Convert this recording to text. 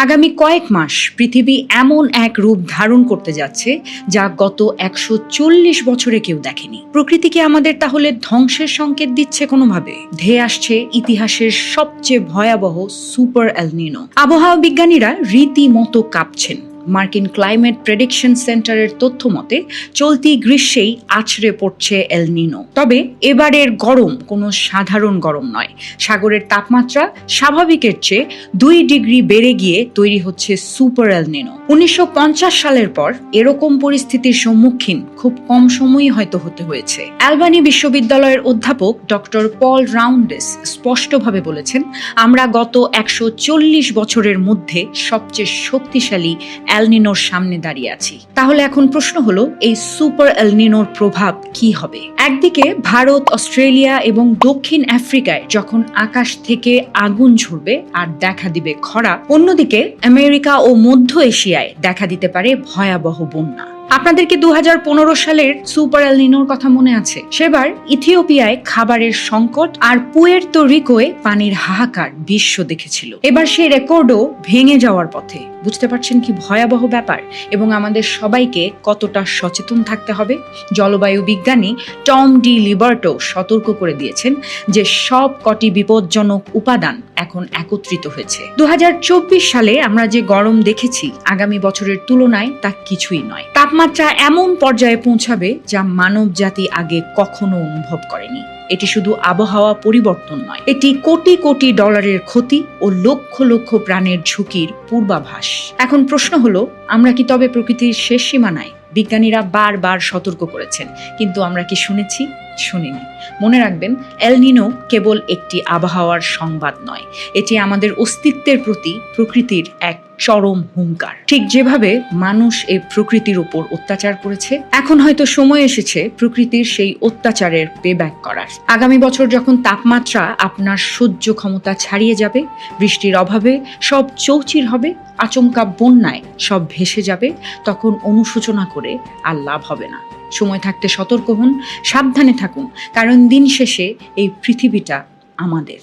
আগামী কয়েক মাস পৃথিবী এমন এক রূপ ধারণ করতে যাচ্ছে যা গত ১৪০ বছরে কেউ দেখেনি। প্রকৃতি কি আমাদের তাহলে ধ্বংসের সংকেত দিচ্ছে কোনোভাবে? ধেয়ে আসছে ইতিহাসের সবচেয়ে ভয়াবহ সুপার এল নিনো। আবহাওয়া বিজ্ঞানীরা রীতিমতো কাঁপছেন। মার্কিন ক্লাইমেট প্রেডিকশন সেন্টারের তথ্য মতে চলতি গ্রীষ্মেই আছড়ে পড়ছে এল নিনো। তবে এবারের গরম কোনো সাধারণ গরম নয়। সাগরের তাপমাত্রা স্বাভাবিকের চেয়ে ২ ডিগ্রি বেড়ে গিয়ে তৈরি হচ্ছে সুপার এল নিনো। ১৯৫০ সালের পর এরকম পরিস্থিতির সম্মুখীন খুব কম সময়ই হয়তো হতে হয়েছে। অ্যালবানি বিশ্ববিদ্যালয়ের অধ্যাপক ডক্টর পল রাউন্ডেস স্পষ্টভাবে বলেছেন, আমরা গত ১৪০ বছরের মধ্যে সবচেয়ে শক্তিশালী এল নিনোর সামনে দাঁড়িয়ে আছি। তাহলে এখন প্রশ্ন হলো, এই সুপার এল নিনোর প্রভাব কি হবে? একদিকে ভারত, অস্ট্রেলিয়া এবং দক্ষিণ আফ্রিকায় যখন আকাশ থেকে আগুন ঝরবে আর দেখা দিবে খরা, অন্যদিকে আমেরিকা ও মধ্য এশিয়ায় দেখা দিতে পারে ভয়াবহ বন্যা। আপনাদেরকে ২০১৫ সালের সুপার এল নিনোর কথা মনে আছে? সেবার ইথিওপিয়ায় খাবারের সংকট আর পুয়ের্তো রিকোয় পানির হাহাকার বিশ্ব দেখেছিল। এবার সেই রেকর্ডও ভেঙে যাওয়ার পথে। বুঝতে পারছেন কি ভয়াবহ ব্যাপার এবং আমাদের সবাইকে কতটা সচেতন থাকতে হবে? জলবায়ু বিজ্ঞানী টম ডি লিবার্টো সতর্ক করে দিয়েছেন যে সব কটি বিপজ্জনক উপাদান এখন একত্রিত হয়েছে। ২০২৪ সালে আমরা যে গরম দেখেছি আগামী বছরের তুলনায় তা কিছুই নয়। তাপমাত্রা এমন পর্যায়ে পৌঁছাবে যা মানব জাতি আগে কখনো অনুভব করেনি। এটি শুধু আবহাওয়া পরিবর্তন নয়, এটি কোটি কোটি ডলারের ক্ষতি ও লক্ষ লক্ষ প্রাণের ঝুঁকির পূর্বাভাস। এখন প্রশ্ন হলো, আমরা কি তবে প্রকৃতির শেষ সীমানায়? বিজ্ঞানীরা বারবার সতর্ক করেছেন, কিন্তু আমরা কি শুনেছি? শুনিনি। মনে রাখবেন, এল নিনো কেবল একটি আবহাওয়ার সংবাদ নয়, এটি আমাদের অস্তিত্বের প্রতি প্রকৃতির এক চরম হুঙ্কার। ঠিক যেভাবে মানুষ এই প্রকৃতির উপর অত্যাচার করেছে, এখন হয়তো সময় এসেছে প্রকৃতির সেই অত্যাচারের পেব্যাক করার। আগামী বছর যখন তাপমাত্রা আপনার সহ্য ক্ষমতা ছাড়িয়ে যাবে, বৃষ্টির অভাবে সব চৌচির হবে, আচমকা বন্যায় সব ভেসে যাবে, তখন অনুশোচনা করে আর লাভ হবে না। সময় থাকতে সতর্ক হন, সাবধানে থাকুন, কারণ দিন শেষে এই পৃথিবীটা আমাদের।